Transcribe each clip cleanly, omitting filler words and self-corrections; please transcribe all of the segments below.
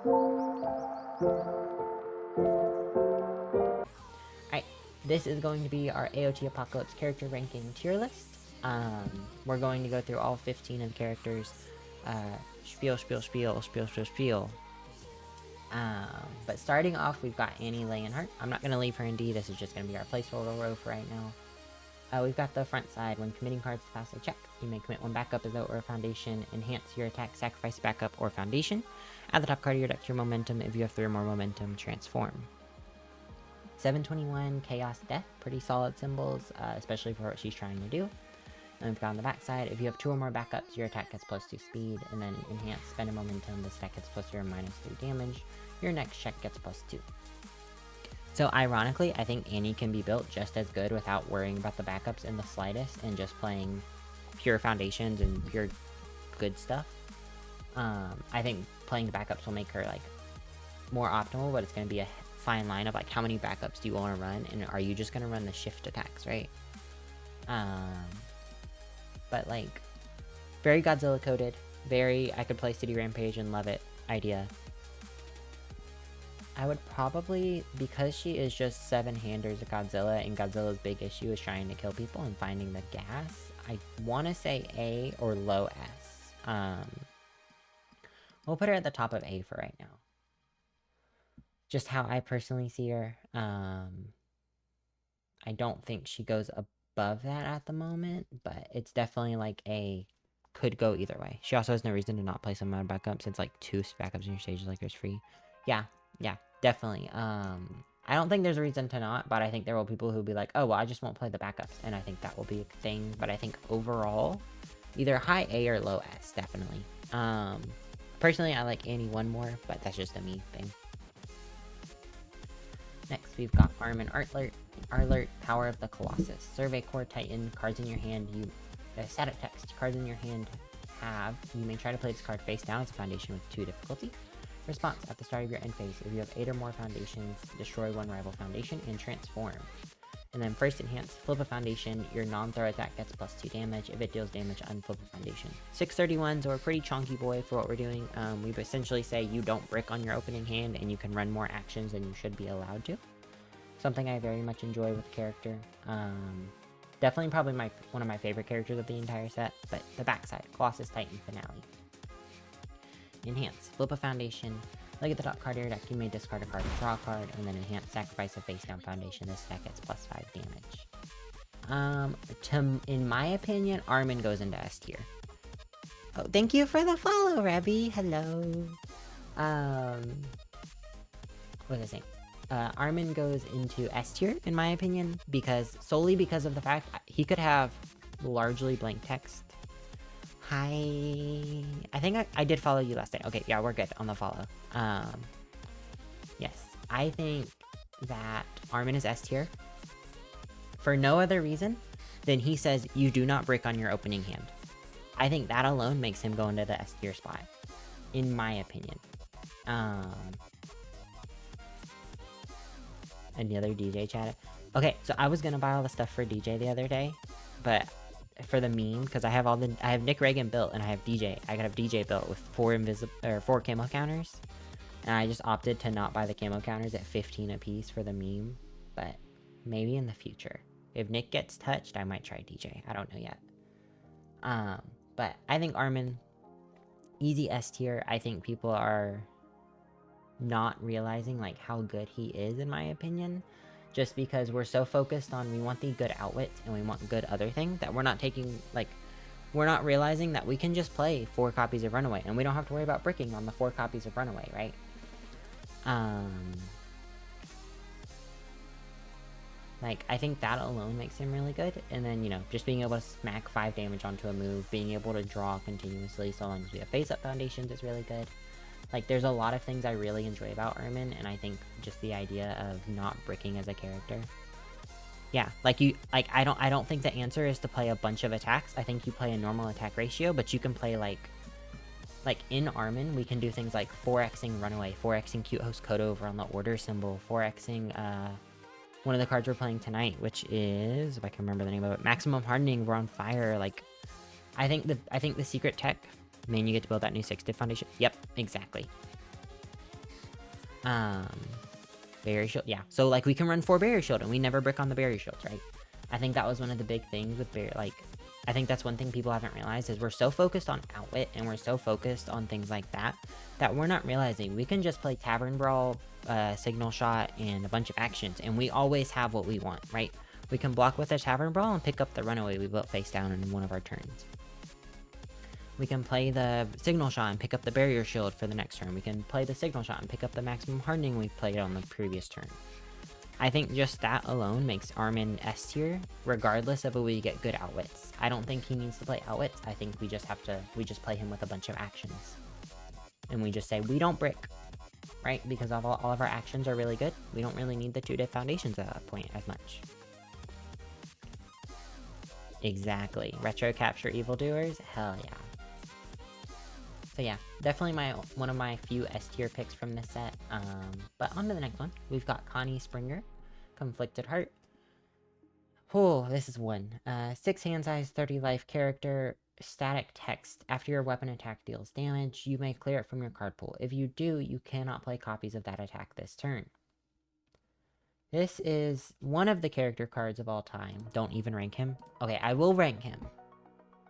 Alright, this is going to be our AOT Apocalypse character ranking tier list. We're going to go through all 15 of the characters. Spiel. But starting off, we've got Annie Leonhardt. I'm not going to leave her in D. This is just going to be our placeholder row for right now. We've got the front side. When committing cards to pass a check, you may commit one backup as though or a foundation, enhance your attack, sacrifice backup or foundation. Add the top card of your deck to your momentum. If you have 3 or more momentum, transform. 721, Chaos Death. Pretty solid symbols, especially for what she's trying to do. And we've got on the back side, if you have 2 or more backups, your attack gets +2 speed, and then enhance, spend a momentum, this deck gets +3 or -3 damage. Your next check gets +2. So ironically, I think Annie can be built just as good without worrying about the backups in the slightest and just playing pure foundations and pure good stuff. I think playing the backups will make her like more optimal, but it's going to be a fine line of like how many backups do you want to run, and are you just going to run the shift attacks, right? But like very Godzilla coded, very I could play City Rampage and love it idea. I would probably, because she is just 7-handers of Godzilla, and Godzilla's big issue is trying to kill people and finding the gas, I want to say A or low S. We'll put her at the top of A for right now. Just how I personally see her. I don't think she goes above that at the moment, but it's definitely like a could go either way. She also has no reason to not play some amount of backups. It's like 2 backups in your stages like there's free. Yeah, definitely. I don't think there's a reason to not, but I think there will be people who will be like, oh, well, I just won't play the backups, and I think that will be a thing. But I think overall, either high A or low S, definitely. Personally, I like Annie 1 more, but that's just a me thing. Next, we've got Armin Arlert, Power of the Colossus. Survey Core Titan, cards in your hand, static text, cards in your hand you may try to play this card face down as a foundation with 2 difficulty. Response, at the start of your end phase, if you have 8 or more foundations, destroy 1 rival foundation and transform. And then first enhance, flip a foundation, your non-throw attack gets +2 damage. If it deals damage, unflip a foundation. 631, so a pretty chonky boy for what we're doing. We essentially say you don't brick on your opening hand and you can run more actions than you should be allowed to. Something I very much enjoy with the character. Definitely probably one of my favorite characters of the entire set, but the backside, Colossus Titan Finale. Enhance, flip a foundation, look at the top card of your deck, you may discard a card and draw a card, and then enhance, sacrifice a face down foundation, this deck gets +5 damage. In my opinion, Armin goes into S tier. Oh, thank you for the follow, Rebby, hello. What was I saying? Armin goes into S tier, in my opinion, solely because of the fact he could have largely blank text. Hi, I think I did follow you last day. Okay, yeah, we're good on the follow. Yes, I think that Armin is S tier for no other reason than he says you do not brick on your opening hand. I think that alone makes him go into the S tier spot, in my opinion. Any other DJ chat? Okay, so I was gonna buy all the stuff for DJ the other day, but for the meme, because I have Nick Reagan built and I have DJ. I have DJ built with 4 camo counters, and I just opted to not buy the camo counters at 15 apiece for the meme. But maybe in the future, if Nick gets touched, I might try DJ. I don't know yet. But I think Armin, easy S tier. I think people are not realizing like how good he is, in my opinion, just because we're so focused on we want the good outwits and we want good other thing that we're not realizing that we can just play 4 copies of Runaway and we don't have to worry about bricking on the 4 copies of Runaway, right? Like, I think that alone makes him really good, and then, you know, just being able to smack 5 damage onto a move, being able to draw continuously so long as we have face-up foundations is really good. Like, there's a lot of things I really enjoy about Armin, and I think just the idea of not bricking as a character. Yeah, I don't think the answer is to play a bunch of attacks. I think you play a normal attack ratio, but you can play, like in Armin, we can do things like 4xing Runaway, 4xing Cute Host Code over on the order symbol, 4xing, one of the cards we're playing tonight, which is, if I can remember the name of it, Maximum Hardening, we're on fire. Like, I think the secret tech, man, you get to build that new 6 diff foundation. Yep, exactly. Um, barrier shield, yeah. So like we can run 4 barrier shield and we never brick on the barrier shields, right? I think that was one of the big things with I think that's one thing people haven't realized is we're so focused on outwit and we're so focused on things like that we're not realizing we can just play Tavern Brawl, Signal Shot, and a bunch of actions, and we always have what we want, right? We can block with a Tavern Brawl and pick up the runaway we built face down in one of our turns. We can play the Signal Shot and pick up the Barrier Shield for the next turn. We can play the Signal Shot and pick up the Maximum Hardening we played on the previous turn. I think just that alone makes Armin S tier, regardless of if we get good outwits. I don't think he needs to play outwits. I think we just play him with a bunch of actions. And we just say, we don't brick, right? Because all of our actions are really good. We don't really need the 2-diff foundations at that point as much. Exactly. Retro capture evildoers? Hell yeah. So yeah, definitely one of my few S tier picks from this set. But on to the next one. We've got Connie Springer, Conflicted Heart. Oh, this is one. 6 hand size, 30 life character, static text. After your weapon attack deals damage, you may clear it from your card pool. If you do, you cannot play copies of that attack this turn. This is one of the character cards of all time. Don't even rank him. Okay, I will rank him,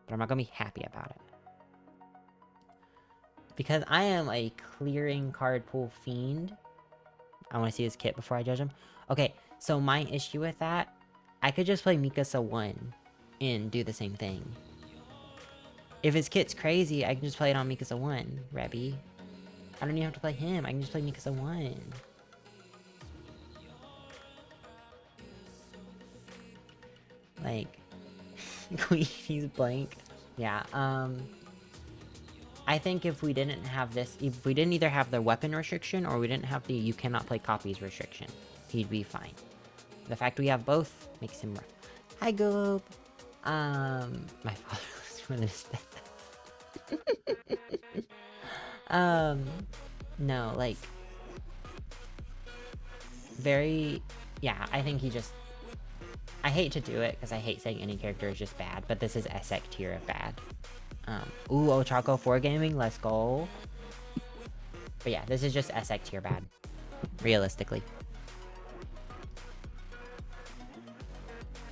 but I'm not gonna be happy about it. Because I am a clearing card pool fiend. I want to see his kit before I judge him. Okay, so my issue with that, I could just play Mikasa 1 and do the same thing. If his kit's crazy, I can just play it on Mikasa 1, Rebby. I don't even have to play him, I can just play Mikasa 1. Like, he's blank. Yeah, I think if we didn't have this, if we didn't either have the weapon restriction or we didn't have the you cannot play copies restriction, he'd be fine. The fact we have both makes him rough. Hi, Goob! My father was really sad. No, like, yeah, I think he just, I hate to do it, because I hate saying any character is just bad, but this is SX tier of bad. Ooh, Ochako 4 gaming, let's go. But yeah, this is just SX tier bad, realistically.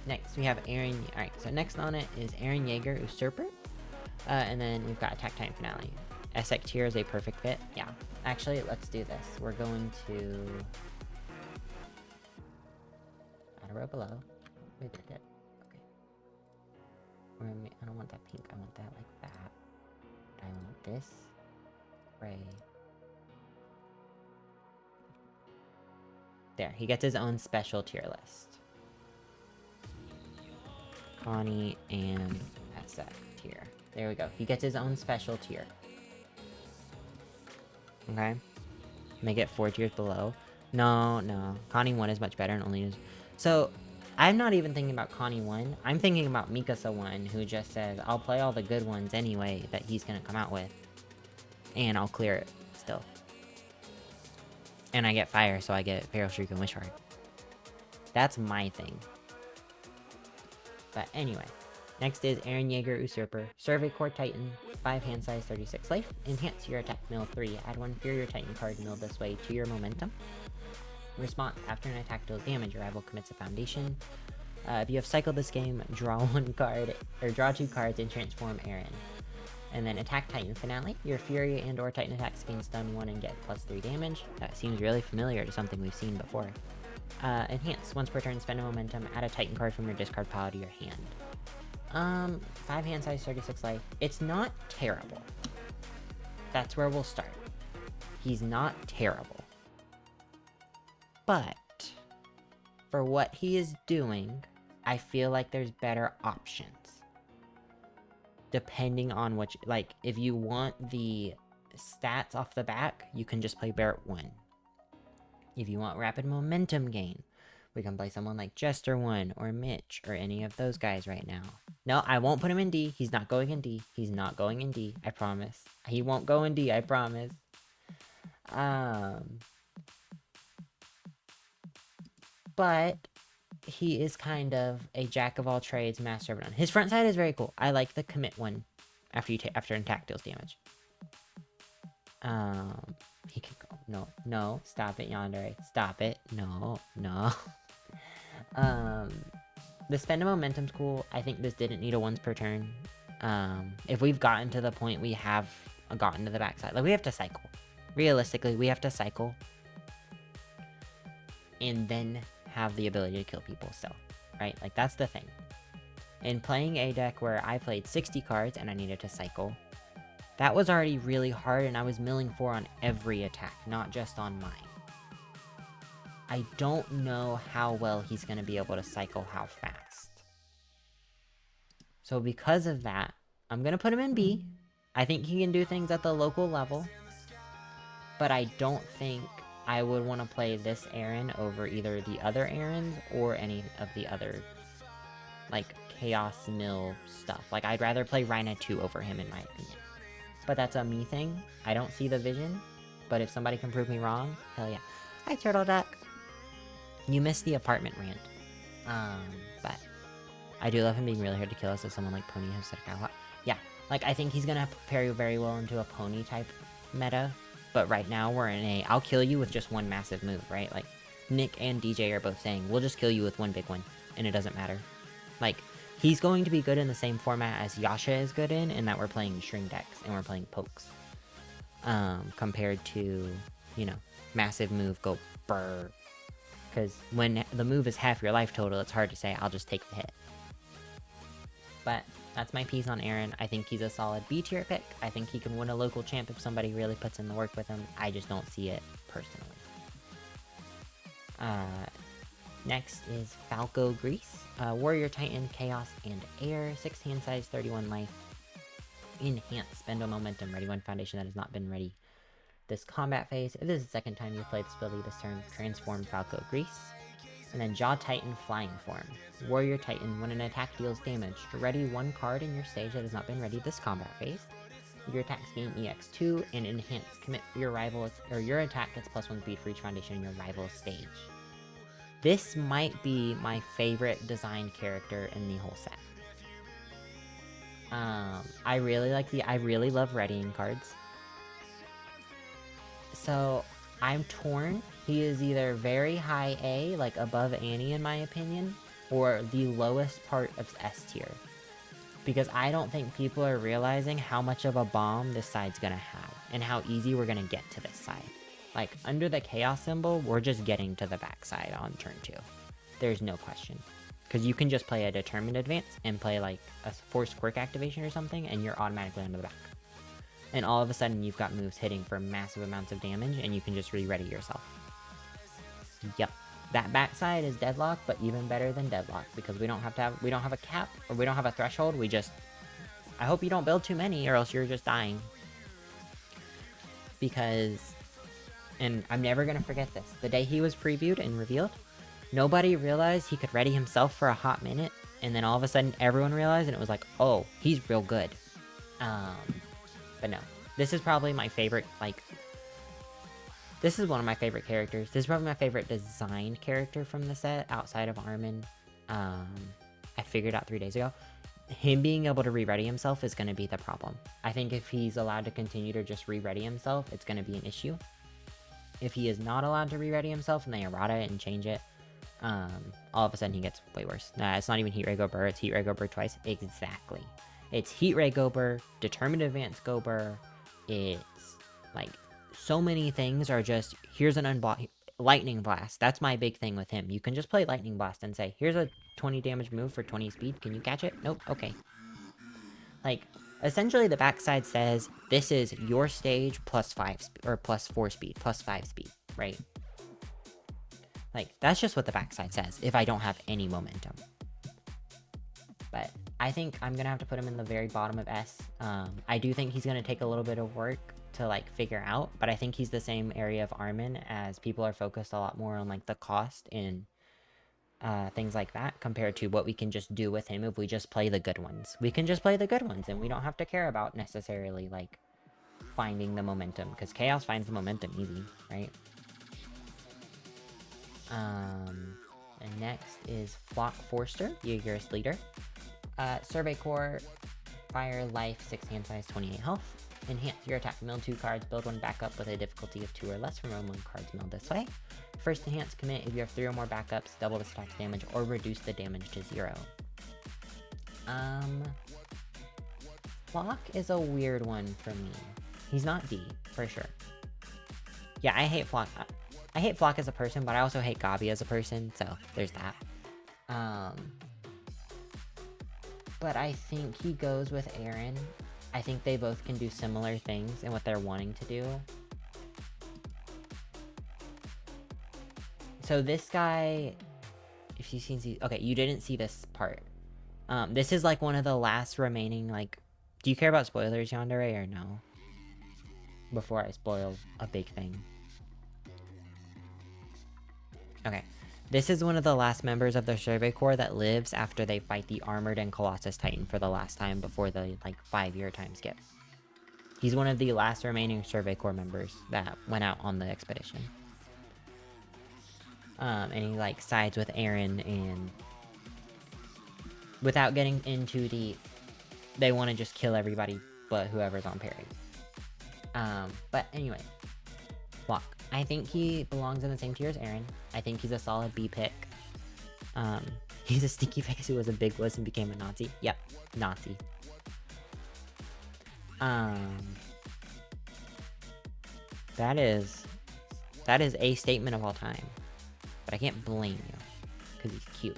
Next, we have Eren. Alright, so next on it is Eren Yeager Usurper. And then we've got Attack Titan Finale. SX tier is a perfect fit. Yeah. Actually, let's do this. We're going to add a row below. We did it. Okay. I don't want that pink. I want that like that. I want this gray. There. He gets his own special tier list. Connie and SX tier. There we go. He gets his own special tier. Okay. Make it 4 tiers below. No. Connie 1 is much better and only is... So, I'm not even thinking about Connie 1. I'm thinking about Mikasa 1, who just says, I'll play all the good ones anyway that he's gonna come out with. And I'll clear it, still. And I get fire, so I get Feral Shriek and Wish Heart. That's my thing. But anyway. Next is Eren Yeager Usurper. Survey Core Titan, 5 hand size, 36 life. Enhance your attack mill 3. Add 1 Inferior Titan card milled this way to your momentum. Response: after an attack deals damage, your rival commits a foundation. If you have cycled this game, draw 1 card, or draw 2 cards and transform Eren. And then Attack Titan Finale. Your Fury and or Titan attacks gain stun 1 and get +3 damage. That seems really familiar to something we've seen before. Enhance. Once per turn, spend a momentum, add a Titan card from your discard pile to your hand. 5 hand size, 36 life. It's not terrible. That's where we'll start. He's not terrible. But, for what he is doing, I feel like there's better options. Depending on which, like, if you want the stats off the back, you can just play Barrett 1. If you want rapid momentum gain, we can play someone like Jester 1 or Mitch or any of those guys right now. No, I won't put him in D. He's not going in D. He's not going in D. I promise. He won't go in D. I promise. But he is kind of a jack of all trades, master of none. His front side is very cool. I like the commit one after attack deals damage. He can go. No, no, stop it, Yandere. Stop it. No, no. The spend a momentum's cool. I think this didn't need a once per turn. If we've gotten to the point we have gotten to the backside, like we have to cycle. Realistically, we have to cycle and then have the ability to kill people still, right? Like that's the thing. In playing a deck where I played 60 cards and I needed to cycle, that was already really hard and I was milling 4 on every attack, not just on mine. I don't know how well he's going to be able to cycle how fast. So because of that, I'm going to put him in B. I think he can do things at the local level. But I don't think I would want to play this Aaron over either the other Aarons or any of the other, like, Chaos Mill stuff. Like, I'd rather play Rhina 2 over him, in my opinion. But that's a me thing. I don't see the vision. But if somebody can prove me wrong, hell yeah. Hi, Turtle Duck. You missed the apartment rant. But I do love him being really hard to kill us as someone like Pony has said a lot. Yeah, like, I think he's gonna pair very well into a Pony type meta. But right now, we're in a I'll kill you with just one massive move, right? Like, Nick and DJ are both saying, we'll just kill you with one big one, and it doesn't matter. Like, he's going to be good in the same format as Yasha is good in that we're playing string decks, and we're playing pokes. Compared to, you know, massive move, go brrr. Because when the move is half your life total, it's hard to say, I'll just take the hit. But that's my piece on Aaron. I think he's a solid B tier pick. I think he can win a local champ if somebody really puts in the work with him. I just don't see it personally. Next is Falco Grease. Warrior Titan, Chaos, and Air. 6 hand size, 31 life. Enhanced. Spend a momentum. Ready one foundation that has not been ready this combat phase. If this is the second time you've played this ability this turn, transform Falco Grease. And then Jaw Titan Flying Form. Warrior Titan, when an attack deals damage, ready one card in your stage that has not been ready this combat phase. Your attacks gain EX2 and enhance. Commit your rival, or your attack gets +1 speed for each foundation in your rival stage. This might be my favorite design character in the whole set. I really love readying cards. So I'm torn. He is either very high A, like above Annie in my opinion, or the lowest part of S tier. Because I don't think people are realizing how much of a bomb this side's gonna have, and how easy we're gonna get to this side. Like, under the Chaos symbol, we're just getting to the backside on turn 2. There's no question. Because you can just play a Determined Advance, and play like a Forced Quirk activation or something, and you're automatically under the back. And all of a sudden, you've got moves hitting for massive amounts of damage, and you can just re-ready yourself. Yep. That backside is deadlock, but even better than deadlock, because we don't have a cap, or we don't have a threshold, we just... I hope you don't build too many, or else you're just dying. Because... And I'm never gonna forget this. The day he was previewed and revealed, nobody realized he could ready himself for a hot minute, and then all of a sudden everyone realized, and it was like, oh, he's real good. But no. This is probably my favorite, like... This is one of my favorite characters. This is probably my favorite designed character from the set, outside of Armin. I figured out 3 days ago. Him being able to re-ready himself is going to be the problem. I think if he's allowed to continue to just re-ready himself, it's going to be an issue. If he is not allowed to re-ready himself and they errata it and change it, all of a sudden he gets way worse. Nah, it's not even Heat Ray Gober, it's Heat Ray Gober twice. Exactly. It's Heat Ray Gober, Determined Advance Gober, it's like... So many things are just, here's an unblock, Lightning Blast. That's my big thing with him. You can just play Lightning Blast and say, here's a 20 damage move for 20 speed. Can you catch it? Nope. Okay. Like, essentially the backside says, this is your stage +5, or +4 speed, +5 speed, right? Like, that's just what the backside says, if I don't have any momentum. But I think I'm going to have to put him in the very bottom of S. I do think he's going to take a little bit of work to like figure out, but I think he's the same area of Armin, as people are focused a lot more on like the cost and things like that, compared to what we can just do with him if we just play the good ones. We can just play the good ones and we don't have to care about necessarily like finding the momentum, because Chaos finds the momentum easy, right? And next is Flock Forster, Jaegerist leader. Survey Core, Fire, Life, 6 hand size, 28 health. Enhance your attack. Mill 2 cards, build 1 backup with a difficulty of 2 or less from round 1 cards milled this way. First enhance commit, if you have 3 or more backups, double this attack's damage or reduce the damage to 0. Flock is a weird one for me. He's not D, for sure. Yeah, I hate Flock. I hate Flock as a person, but I also hate Gabi as a person, so there's that. But I think he goes with Aaron. I think they both can do similar things in what they're wanting to do. So this guy, if you've seen, okay, you didn't see this part. This is like one of the last remaining, like, do you care about spoilers, Yandere, or no? Before I spoil a big thing. Okay. This is one of the last members of the Survey Corps that lives after they fight the Armored and Colossus Titan for the last time before the, like, 5-year time skip. He's one of the last remaining Survey Corps members that went out on the expedition. And he, like, sides with Aaron, and without getting into the, they want to just kill everybody but whoever's on parry. But anyway, Flock. I think he belongs in the same tier as Aaron. I think he's a solid B pick. He's a stinky face who was a big wuss and became a Nazi. Yep, Nazi. That is a statement of all time. But I can't blame you, because he's cute.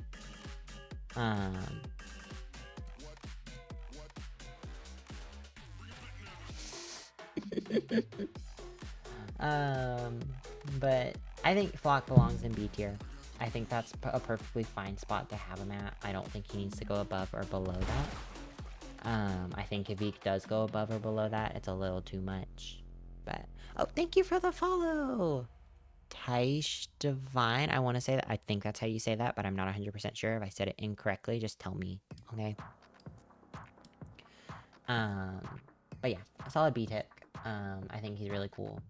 But I think Flock belongs in B tier. I think that's a perfectly fine spot to have him at. I don't think he needs to go above or below that. I think if he does go above or below that, it's a little too much. But, oh, thank you for the follow! Taish Divine, I want to say that. I think that's how you say that, but I'm not 100% sure. If I said it incorrectly, just tell me, okay? But yeah, a solid B tick. I think he's really cool.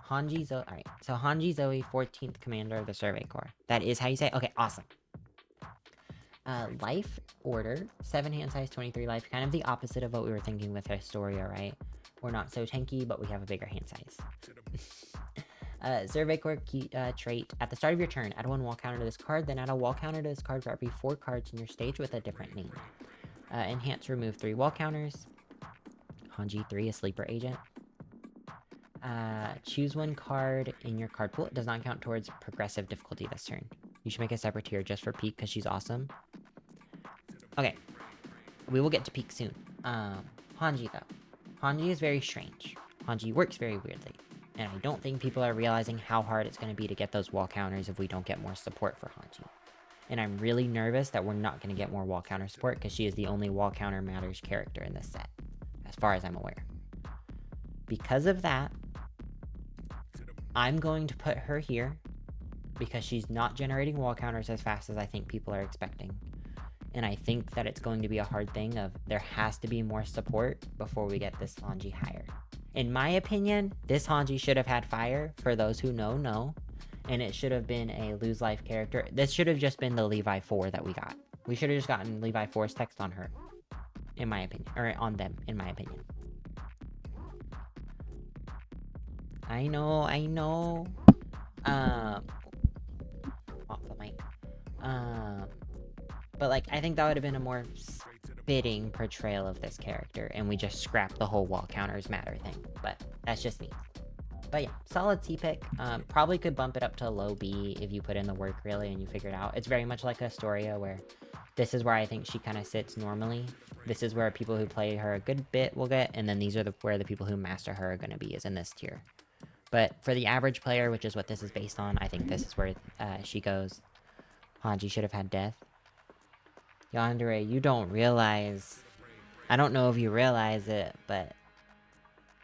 Hanji Zoe. Alright, so Hanji Zoe, 14th Commander of the Survey Corps. That is how you say it? Okay, awesome. Life Order, 7 hand size, 23 life. Kind of the opposite of what we were thinking with Historia, right? We're not so tanky, but we have a bigger hand size. Survey Corps key, trait. At the start of your turn, add 1 wall counter to this card, then add a wall counter to this card for every 4 cards in your stage with a different name. Enhance, remove 3 wall counters. Hanji 3, a sleeper agent. Choose 1 card in your card pool. It does not count towards progressive difficulty this turn. You should make a separate tier just for Peak because she's awesome. Okay. We will get to Peak soon. Hanji though. Hanji is very strange. Hanji works very weirdly. And I don't think people are realizing how hard it's going to be to get those wall counters if we don't get more support for Hanji. And I'm really nervous that we're not going to get more wall counter support because she is the only wall counter matters character in this set. As far as I'm aware. Because of that, I'm going to put her here because she's not generating wall counters as fast as I think people are expecting. And I think that it's going to be a hard thing of there has to be more support before we get this Hanji higher. In my opinion, this Hanji should have had fire. For those who know. And it should have been a lose life character. This should have just been the Levi 4 that we got. We should have just gotten Levi 4's text on her. In my opinion. Or on them, in my opinion. I know. Off the mic. But like, I think that would have been a more fitting portrayal of this character, and we just scrapped the whole wall counters matter thing. But that's just me. But yeah, solid C pick. Probably could bump it up to low B if you put in the work really and you figure it out. It's very much like Astoria, where this is where I think she kind of sits normally. This is where people who play her a good bit will get, and then these are where the people who master her are going to be, is in this tier. But for the average player, which is what this is based on, I think this is where she goes. Hanji should have had death. Yandere, you don't realize... I don't know if you realize it, but...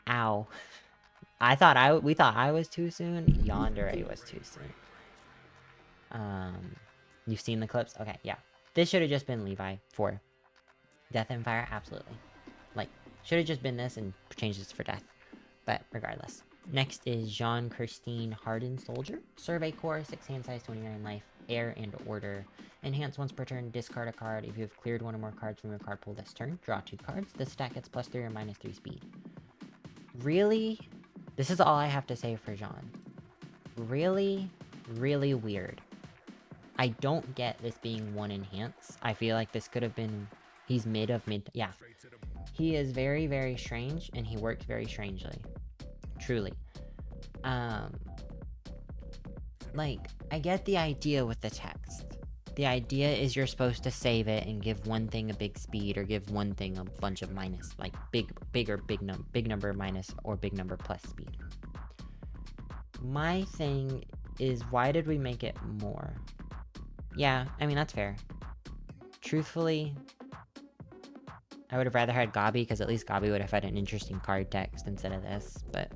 Ow. We thought I was too soon. Yandere was too soon. You've seen the clips? Okay, yeah. This should have just been Levi 4. Death and Fire? Absolutely. Like, should have just been this and changed this for death. But regardless. Next is Jean Christine Harden Soldier. Survey Core, 6 hand size, 29 life, air, and order. Enhance once per turn, discard a card. If you have cleared one or more cards from your card pool this turn, draw 2 cards. This attack gets +3 or -3 speed. Really? This is all I have to say for Jean. Really, really weird. I don't get this being 1 enhance. I feel like this could have been... He's mid. Yeah. He is very, very strange, and he works very strangely. Truly. Like, I get the idea with the text. The idea is you're supposed to save it and give one thing a big speed, or give one thing a bunch of minus, like big number minus or big number plus speed. My thing is, why did we make it more? Yeah, I mean, that's fair. Truthfully, I would have rather had Gabi, because at least Gabi would have had an interesting card text instead of this, but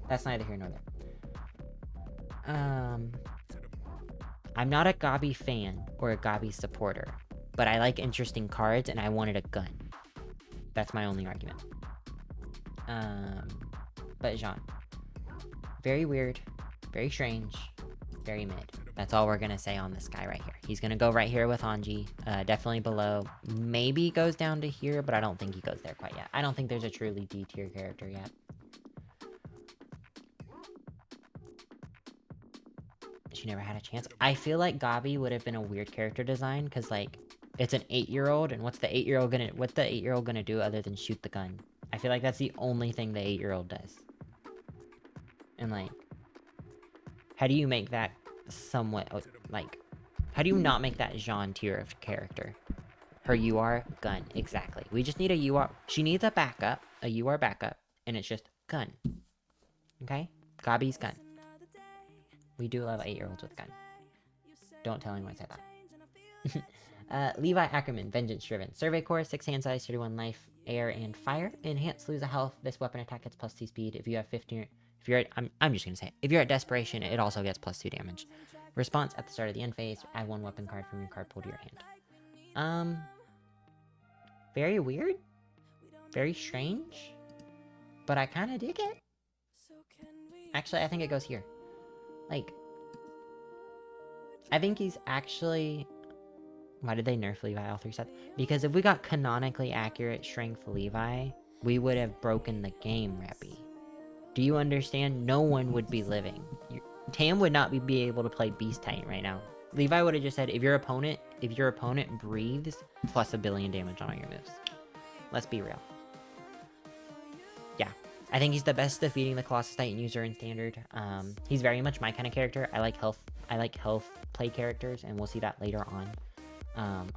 that's neither here nor there. I'm not a Gabi fan or a Gabi supporter, but I like interesting cards and I wanted a gun. That's my only argument. But Jean. Very weird, very strange, very mid. That's all we're gonna say on this guy right here. He's gonna go right here with Hanji, definitely below. Maybe goes down to here, but I don't think he goes there quite yet. I don't think there's a truly D tier character yet. She never had a chance. I feel like Gabi would have been a weird character design, because, like, it's an 8-year-old, and what's the 8-year-old gonna do other than shoot the gun? I feel like that's the only thing the 8-year-old does. And, like, how do you make that somewhat, like, how do you not make that Jean tier of character? Her UR, gun, exactly. We just need a UR. She needs a backup, a UR backup, and it's just gun. Okay? Gabi's gun. We do love 8-year-olds with gun. Don't tell anyone I said that. Levi Ackerman, Vengeance Driven. Survey Core, 6 hand size, 31 life, air, and fire. Enhance, lose a health. This weapon attack gets +2 speed. If you have 15... If you're at... I'm just gonna say it. If you're at Desperation, it also gets +2 damage. Response, at the start of the end phase, add 1 weapon card from your card pool to your hand. Very weird. Very strange. But I kinda dig it. Actually, I think it goes here. Like, I think he's actually... Why did they nerf Levi all 3 sets? Because if we got canonically accurate strength Levi, we would have broken the game, Reppy. Do you understand? No one would be living. Tam would not be able to play Beast Titan right now. Levi would have just said, if your opponent breathes, plus 1 billion damage on all your moves. Let's be real. Yeah. I think he's the best defeating the Colossus Titan user in Standard. He's very much my kind of character. I like health play characters, and we'll see that later on.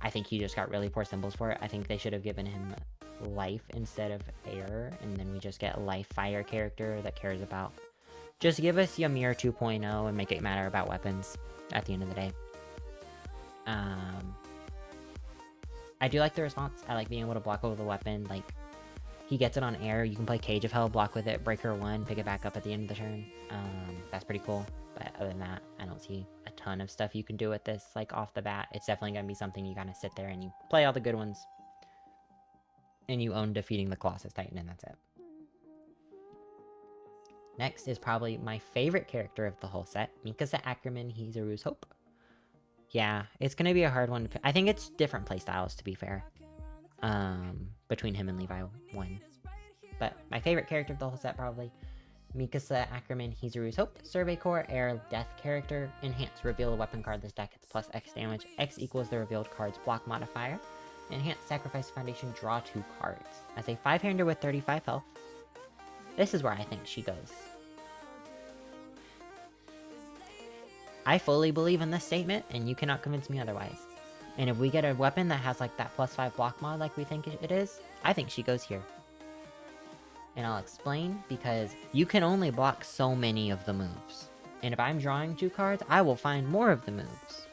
I think he just got really poor symbols for it. I think they should have given him life instead of air, and then we just get a life fire character that cares about... Just give us Ymir 2.0 and make it matter about weapons at the end of the day. I do like the response. I like being able to block over the weapon. Like, he gets it on air. You can play Cage of Hell, block with it, Breaker 1, pick it back up at the end of the turn. That's pretty cool. But other than that, I don't see a ton of stuff you can do with this, like, off the bat. It's definitely going to be something you kind of sit there and you play all the good ones. And you own defeating the Colossus Titan, and that's it. Next is probably my favorite character of the whole set, Mikasa Ackerman, Hizaru's Hope. Yeah, it's going to be a hard one to pick. I think it's different playstyles, to be fair. Between him and Levi 1. But my favorite character of the whole set, probably. Mikasa Ackerman, Hizaru's Hope. Survey Core, Air, Death character. Enhance, reveal a weapon card this deck gets plus X damage. X equals the revealed card's block modifier. Enhance, sacrifice foundation, draw 2 cards. As a 5-hander with 35 health. This is where I think she goes. I fully believe in this statement, and you cannot convince me otherwise. And if we get a weapon that has like that +5 block mod like we think it is, I think she goes here. And I'll explain, because you can only block so many of the moves. And if I'm drawing 2 cards, I will find more of the moves.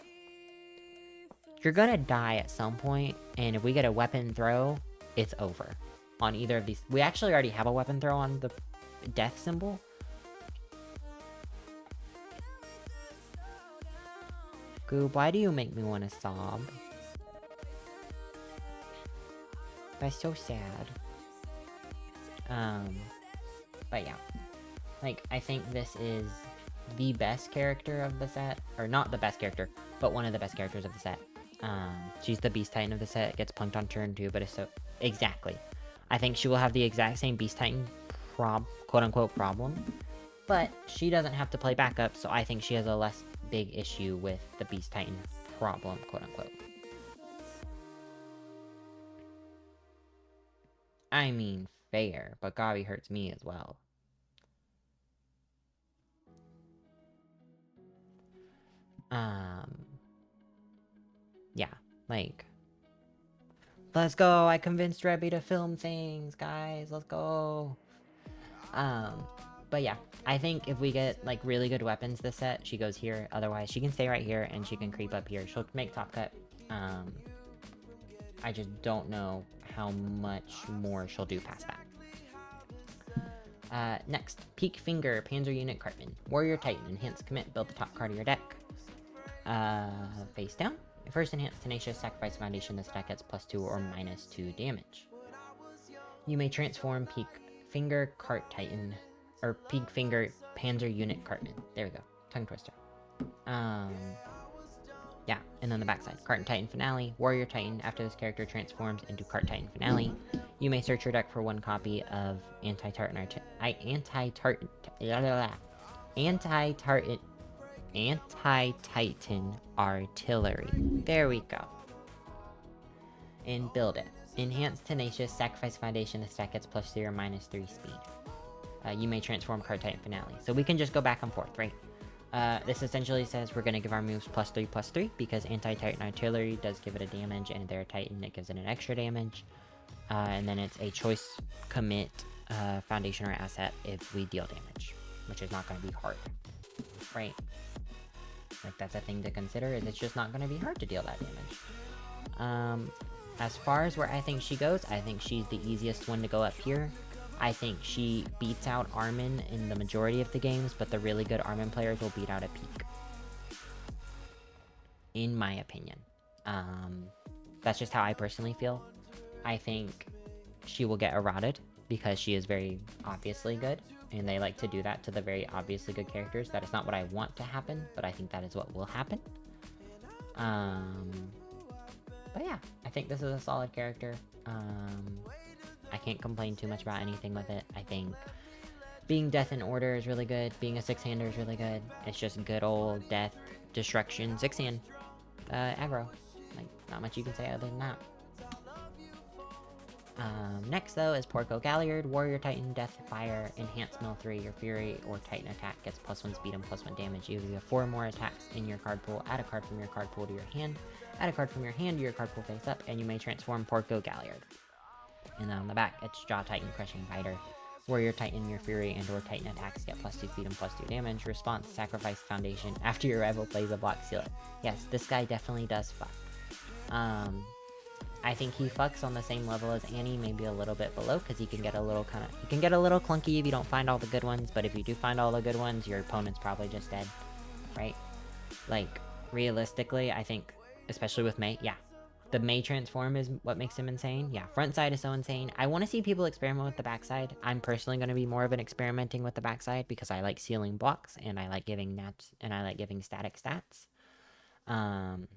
You're gonna die at some point, and if we get a weapon throw, it's over. On either of these. We actually already have a weapon throw on the death symbol. Goob, why do you make me want to sob? That's so sad. But yeah. Like, I think this is the best character of the set. Or not the best character, but one of the best characters of the set. She's the Beast Titan of the set. It gets punked on turn 2, but it's so... Exactly. I think she will have the exact same Beast Titan quote-unquote problem. But she doesn't have to play backup, so I think she has a less big issue with the Beast Titan problem, quote-unquote. I mean, fair, but Gabi hurts me as well. Yeah, like... Let's go! I convinced Rebby to film things, guys! Let's go! But yeah, I think if we get, like, really good weapons this set, she goes here. Otherwise, she can stay right here, and she can creep up here. She'll make top cut. I just don't know how much more she'll do past that. Next, Peak Finger, Panzer Unit Cartman. Warrior Titan, Enhance Commit, build the top card of your deck. Face down. First Enhance Tenacious, sacrifice Foundation, this deck gets +2 or -2 damage. You may transform Peak Finger Cart Titan, or Peak Finger Panzer Unit Cartman. There we go. Tongue twister. Yeah, and then the backside. Cart Titan Finale, Warrior Titan. After this character transforms into Cart Titan Finale, you may search your deck for one copy of Anti-Titan Artillery. There we go. And build it. Enhance Tenacious, sacrifice Foundation, this deck gets +3 or -3 speed. You may transform Cart Titan Finale. So we can just go back and forth, right? This essentially says we're going to give our moves +3/+3 because Anti-Titan Artillery does give it a damage, and they're a Titan, it gives it an extra damage. And then it's a choice commit Foundation or asset if we deal damage, which is not going to be hard, right? Like, that's a thing to consider, is it's just not going to be hard to deal that damage. As far as where I think she goes, I think she's the easiest one to go up here. I think she beats out Armin in the majority of the games, but the really good Armin players will beat out a Peak. In my opinion. That's just how I personally feel. I think she will get eroded because she is very obviously good, and they like to do that to the very obviously good characters. That is not what I want to happen, but I think that is what will happen. But yeah, I think this is a solid character. I can't complain too much about anything with it. I think being Death in Order is really good. Being a 6-hander is really good. It's just good old Death, Destruction, 6-hand aggro. Like, not much you can say other than that. Next, though, is Porco Galliard, Warrior Titan, Death Fire, Enhance Mill 3, your Fury or Titan attack gets +1 speed and +1 damage. You have 4 more attacks in your card pool. Add a card from your card pool to your hand. Add a card from your hand to your card pool face up, and you may transform Porco Galliard. And then on the back, it's Jaw Titan, Crushing Biter. Warrior Titan, your Fury and or Titan attacks get +2 speed and +2 damage. Response, sacrifice Foundation. After your rival plays a block, seal it. Yes, this guy definitely does fuck. I think he fucks on the same level as Annie, maybe a little bit below, because he can get a little clunky if you don't find all the good ones, but if you do find all the good ones, your opponent's probably just dead, right? Like, realistically, I think, especially with Mei, yeah, the Mei transform is what makes him insane. Yeah, front side is so insane. I want to see people experiment with the backside. I'm personally going to be more of an experimenting with the backside, because I like sealing blocks, and I like giving nats, and I like giving static stats.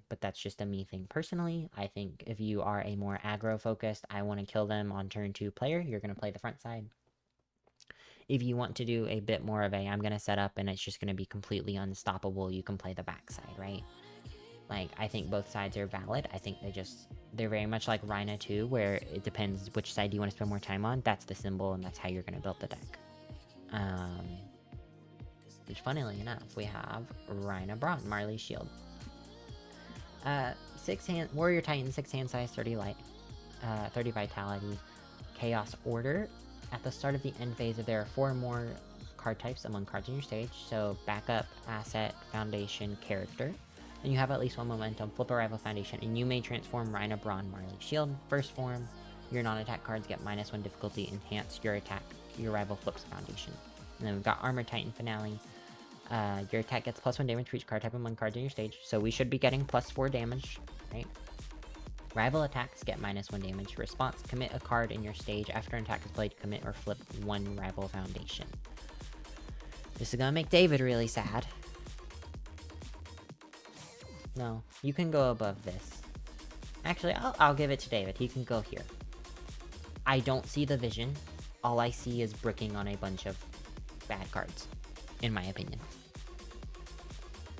But that's just a me thing personally. I think if you are a more aggro focused, I want to kill them on turn 2 player, you're going to play the front side. If you want to do a bit more of a, I'm going to set up and it's just going to be completely unstoppable, you can play the backside, right? Like, I think both sides are valid. I think they're very much like Rhina 2, where it depends which side you want to spend more time on. That's the symbol, and that's how you're going to build the deck. Which, funnily enough, we have Rhina Braun, Marley's Shield. 6-hand Warrior Titan, 6-hand size, 30 light, 30 vitality, Chaos Order. At the start of the end phase, if there are 4 more card types among cards in your stage, so backup, asset, foundation, character, and you have at least 1 momentum, flip a rival foundation, and you may transform Rhina Braun, Marley Shield. First form, your non-attack cards get -1 difficulty, enhance your attack, your rival flips foundation. And then we've got Armor Titan Finale. Your attack gets +1 damage for each card type among cards in your stage, so we should be getting +4 damage, right? Rival attacks get -1 damage. Response, commit a card in your stage. After an attack is played, commit or flip 1 rival foundation. This is gonna make David really sad. No, you can go above this. Actually, I'll give it to David. He can go here. I don't see the vision. All I see is bricking on a bunch of bad cards, in my opinion.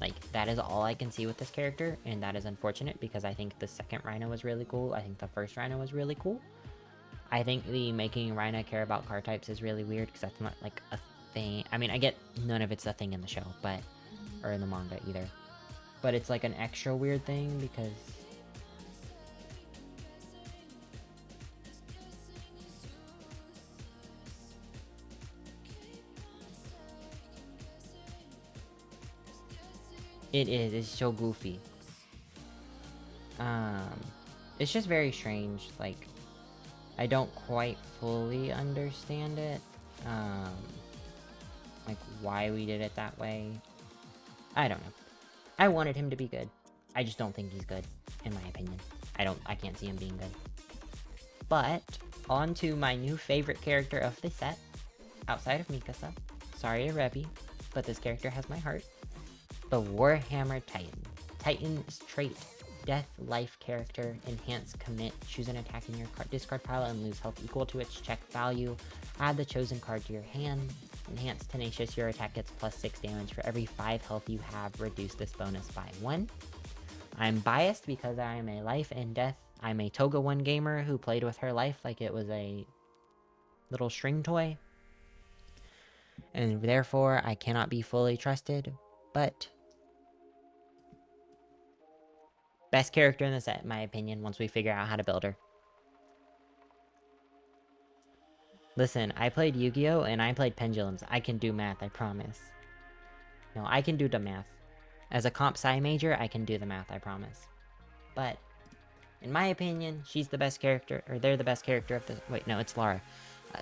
Like, that is all I can see with this character, and that is unfortunate because I think the second Rhino was really cool. I think the first Rhino was really cool. I think the making Rhino care about card types is really weird because that's not, like, a thing. I mean, I get none of it's a thing in the show, but... or in the manga, either. But it's, like, an extra weird thing because... it's so goofy. It's just very strange, like, I don't quite fully understand it, like, why we did it that way. I don't know. I wanted him to be good. I just don't think he's good, in my opinion. I can't see him being good. But, on to my new favorite character of the set, outside of Mikasa. Sorry to Revi, but this character has my heart. The Warhammer Titan. Titan's trait. Death, life character, enhance commit, choose an attack in your discard pile and lose health equal to its check value. Add the chosen card to your hand. Enhance tenacious, your attack gets +6 damage for every 5 health you have, reduce this bonus by 1. I'm biased because I am a life and death. I'm a Toga 1 gamer who played with her life like it was a little string toy. And therefore, I cannot be fully trusted, but... best character in the set, in my opinion, once we figure out how to build her. Listen, I played Yu-Gi-Oh! And I played Pendulums. I can do math, I promise. No, I can do the math. As a comp sci major, I can do the math, I promise. But, in my opinion, she's the best character, or they're the best character of the... wait, no, it's Lara.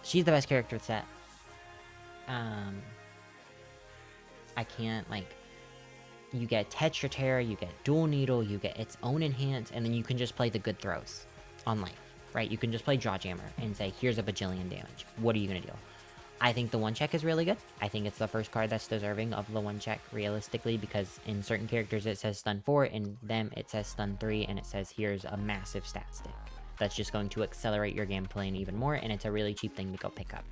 She's the best character of the set. I can't, like... you get Tetra Terror, you get Dual Needle, you get its own enhance, and then you can just play the good throws on life, right? You can just play Draw Jammer and say, here's a bajillion damage. What are you gonna deal? I think the one check is really good. I think it's the first card that's deserving of the one check, realistically, because in certain characters it says stun 4, in them it says stun 3, and it says here's a massive stat stick. That's just going to accelerate your game playing even more, and it's a really cheap thing to go pick up.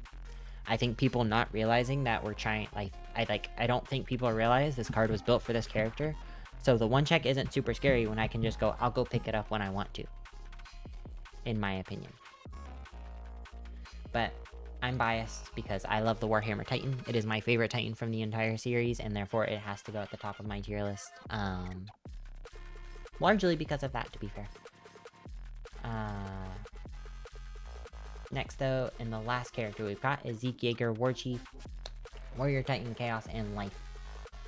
I think people not realizing that we're trying, I don't think people realize this card was built for this character. So the one check isn't super scary when I can just go, I'll go pick it up when I want to. In my opinion. But I'm biased because I love the Warhammer Titan. It is my favorite Titan from the entire series, and therefore it has to go at the top of my tier list. Largely because of that, to be fair. Next, though, and the last character we've got is Zeke Yeager, War Chief, Warrior Titan, Chaos, and Life.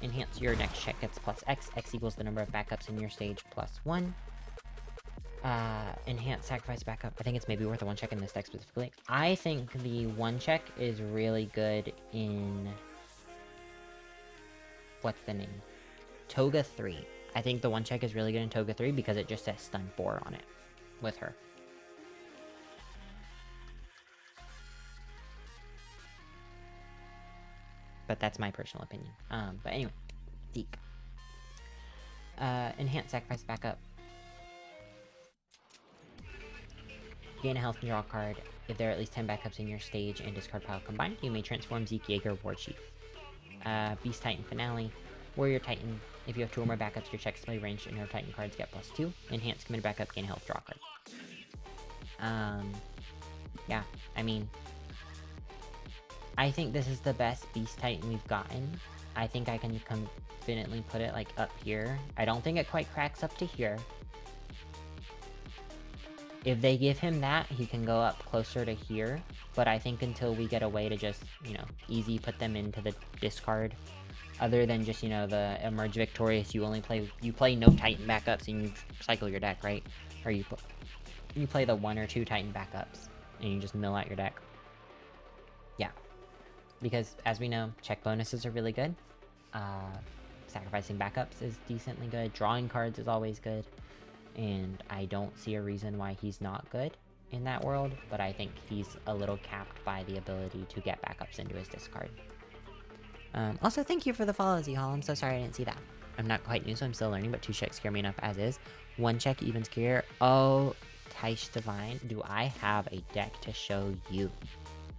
Enhance your next check gets +X. X equals the number of backups in your stage +1. Enhance sacrifice backup. I think it's maybe worth a one check in this deck specifically. I think the one check is really good in... what's the name? Toga 3. I think the one check is really good in Toga 3 because it just says stun 4 on it with her. But that's my personal opinion. But anyway, Zeke. Enhance sacrifice backup. Gain a health and draw a card. If there are at least 10 backups in your stage and discard pile combined, you may transform Zeke Yeager, War Chief. Beast Titan Finale. Warrior Titan. If you have 2 or more backups, your checks play ranged and your Titan cards get +2. Enhance committed backup, gain a health, draw a card. Yeah, I mean... I think this is the best Beast Titan we've gotten. I think I can confidently put it, like, up here. I don't think it quite cracks up to here. If they give him that, he can go up closer to here. But I think until we get a way to just, you know, easy put them into the discard. Other than just, you know, the Emerge Victorious, you play no Titan backups and you cycle your deck, right? Or you play the 1 or 2 Titan backups and you just mill out your deck. Yeah. Because, as we know, check bonuses are really good. Sacrificing backups is decently good. Drawing cards is always good. And I don't see a reason why he's not good in that world. But I think he's a little capped by the ability to get backups into his discard. Also, thank you for the follow, Z-Hall. I'm so sorry I didn't see that. I'm not quite new, so I'm still learning, but 2 checks scare me enough as is. 1 check even scarier. Oh, Taish Divine, do I have a deck to show you?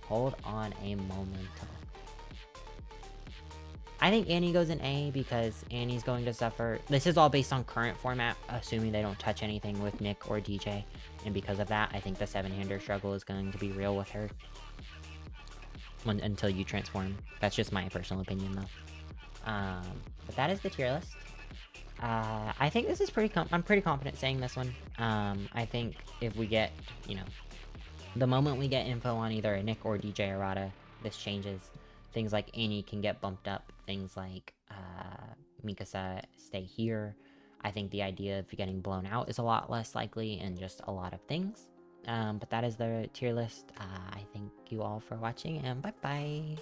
Hold on a moment. I think Annie goes in A because Annie's going to suffer. This is all based on current format, assuming they don't touch anything with Nick or DJ. And because of that, I think the 7-hander struggle is going to be real with her. Until you transform. That's just my personal opinion, though. But that is the tier list. I think this is I'm pretty confident saying this one. I think if we get, you know, the moment we get info on either a Nick or DJ errata, this changes. Things like Annie can get bumped up. Things like Mikasa stay here. I think the idea of getting blown out is a lot less likely, and just a lot of things. But that is the tier list. I thank you all for watching, and bye-bye.